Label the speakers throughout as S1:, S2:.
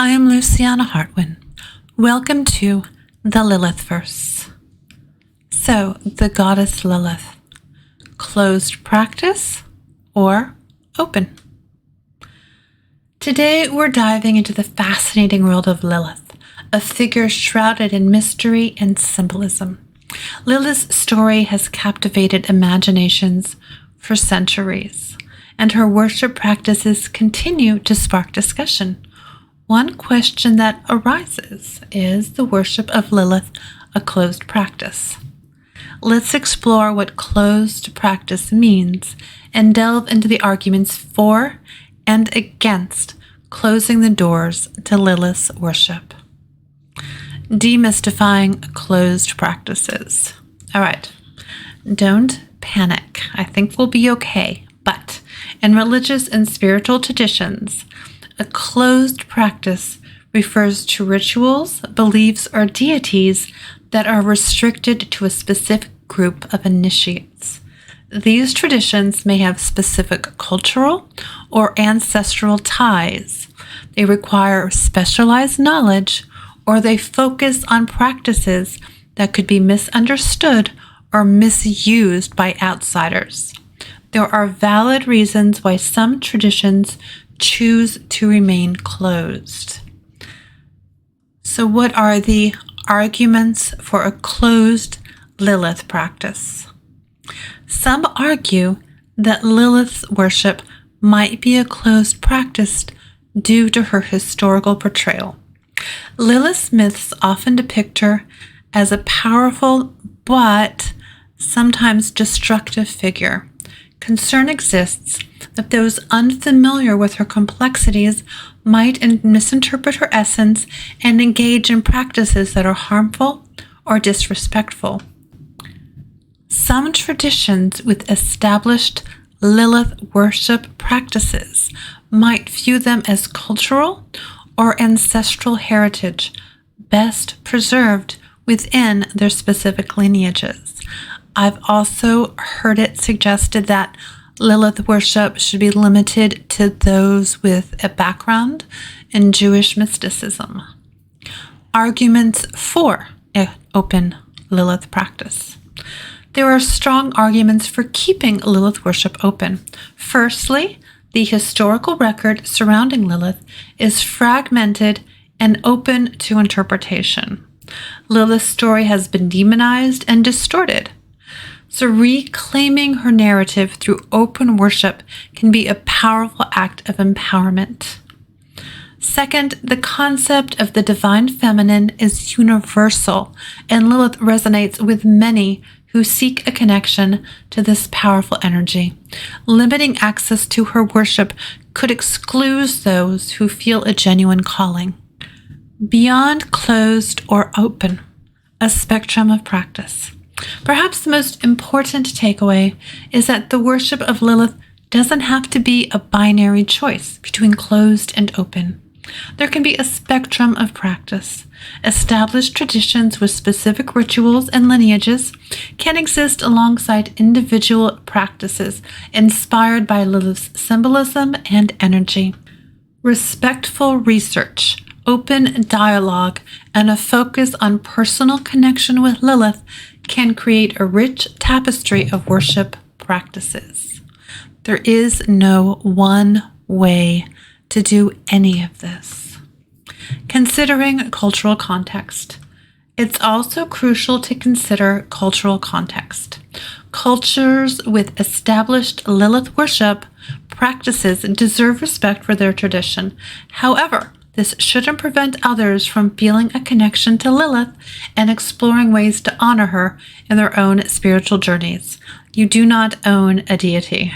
S1: I am Luciana Hartwin. Welcome to the Lilith verse. So, the goddess Lilith, closed practice or open? Today we're diving into the fascinating world of Lilith, a figure shrouded in mystery and symbolism. Lilith's story has captivated imaginations for centuries, and her worship practices continue to spark discussion. One question that arises is the worship of Lilith a closed practice? Let's explore what closed practice means and delve into the arguments for and against closing the doors to Lilith's worship. Demystifying closed practices. All right, don't panic. I think we'll be okay. But in religious and spiritual traditions, a closed practice refers to rituals, beliefs, or deities that are restricted to a specific group of initiates. These traditions may have specific cultural or ancestral ties. They require specialized knowledge, or they focus on practices that could be misunderstood or misused by outsiders. There are valid reasons why some traditions choose to remain closed. So what are the arguments for a closed Lilith practice? Some argue that Lilith's worship might be a closed practice due to her historical portrayal. Lilith's myths often depict her as a powerful but sometimes destructive figure. Concern exists that those unfamiliar with her complexities might misinterpret her essence and engage in practices that are harmful or disrespectful. Some traditions with established Lilith worship practices might view them as cultural or ancestral heritage, best preserved within their specific lineages. I've also heard it suggested that Lilith worship should be limited to those with a background in Jewish mysticism. Arguments for an open Lilith practice. There are strong arguments for keeping Lilith worship open. Firstly, the historical record surrounding Lilith is fragmented and open to interpretation. Lilith's story has been demonized and distorted. So reclaiming her narrative through open worship can be a powerful act of empowerment. Second, the concept of the divine feminine is universal, and Lilith resonates with many who seek a connection to this powerful energy. Limiting access to her worship could exclude those who feel a genuine calling. Beyond closed or open, a spectrum of practice. Perhaps the most important takeaway is that the worship of Lilith doesn't have to be a binary choice between closed and open. There can be a spectrum of practice. Established traditions with specific rituals and lineages can exist alongside individual practices inspired by Lilith's symbolism and energy. Respectful research, open dialogue, and a focus on personal connection with Lilith can create a rich tapestry of worship practices. There is no one way to do any of this. Considering cultural context. It's also crucial to consider cultural context. Cultures with established Lilith worship practices deserve respect for their tradition. However, this shouldn't prevent others from feeling a connection to Lilith and exploring ways to honor her in their own spiritual journeys. You do not own a deity.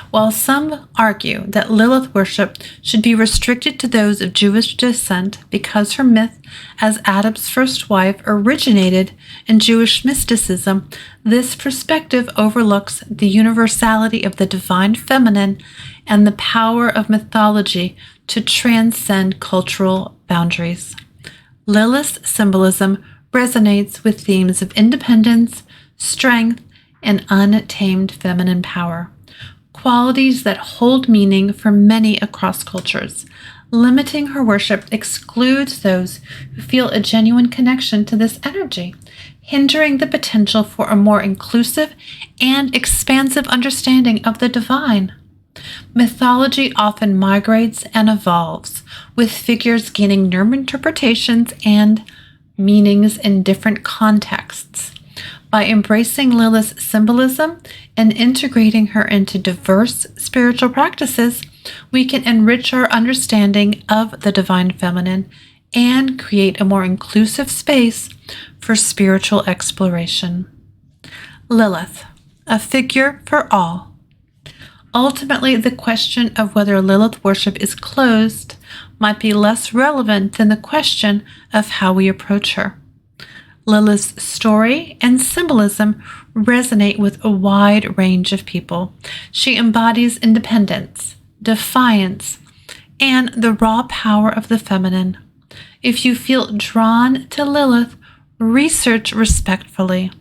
S1: While some argue that Lilith worship should be restricted to those of Jewish descent because her myth as Adam's first wife originated in Jewish mysticism, this perspective overlooks the universality of the divine feminine and the power of mythology to transcend cultural boundaries. Lilith's symbolism resonates with themes of independence, strength, and untamed feminine power. qualities that hold meaning for many across cultures. Limiting her worship excludes those who feel a genuine connection to this energy, hindering the potential for a more inclusive and expansive understanding of the divine. Mythology often migrates and evolves, with figures gaining new interpretations and meanings in different contexts. By embracing Lilith's symbolism and integrating her into diverse spiritual practices, we can enrich our understanding of the divine feminine and create a more inclusive space for spiritual exploration. Lilith, a figure for all. Ultimately, the question of whether Lilith worship is closed might be less relevant than the question of how we approach her. Lilith's story and symbolism resonate with a wide range of people. She embodies independence, defiance, and the raw power of the feminine. If you feel drawn to Lilith, research respectfully,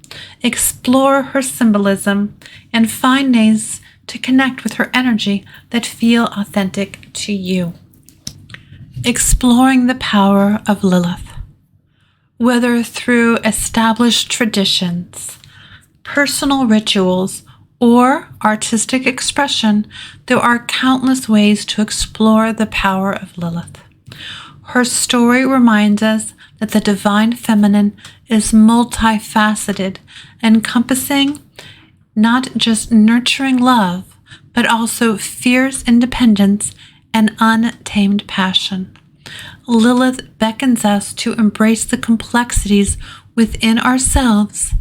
S1: explore her symbolism, and find ways to connect with her energy that feel authentic to you. Exploring the power of Lilith. Whether through established traditions, personal rituals, or artistic expression, there are countless ways to explore the power of Lilith. Her story reminds us that the divine feminine is multifaceted, encompassing not just nurturing love, but also fierce independence and untamed passion. Lilith beckons us to embrace the complexities within ourselves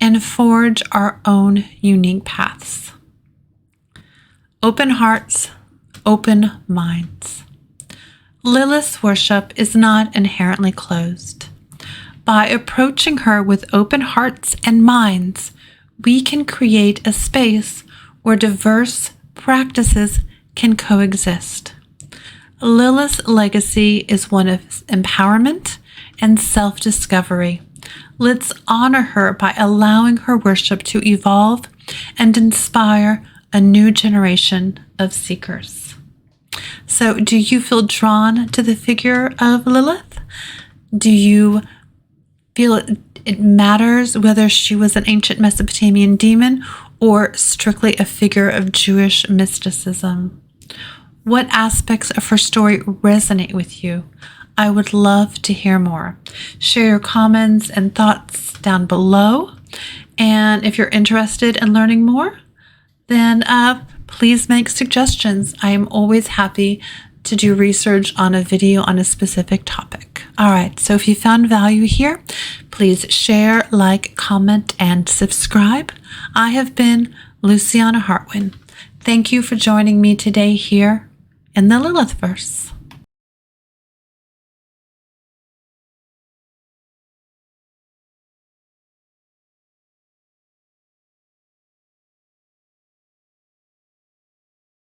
S1: and forge our own unique paths. Open hearts, open minds. Lilith's worship is not inherently closed. By approaching her with open hearts and minds, we can create a space where diverse practices can coexist. Lilith's legacy is one of empowerment and self-discovery. Let's honor her by allowing her worship to evolve and inspire a new generation of seekers. So, do you feel drawn to the figure of Lilith? Do you feel it matters whether she was an ancient Mesopotamian demon or strictly a figure of Jewish mysticism? What aspects of her story resonate with you? I would love to hear more. Share your comments and thoughts down below. And if you're interested in learning more, then please make suggestions. I am always happy to do research on a video on a specific topic. All right, so if you found value here, please share, like, comment, and subscribe. I have been Luciana Hartwin. Thank you for joining me today here in the Lilithverse.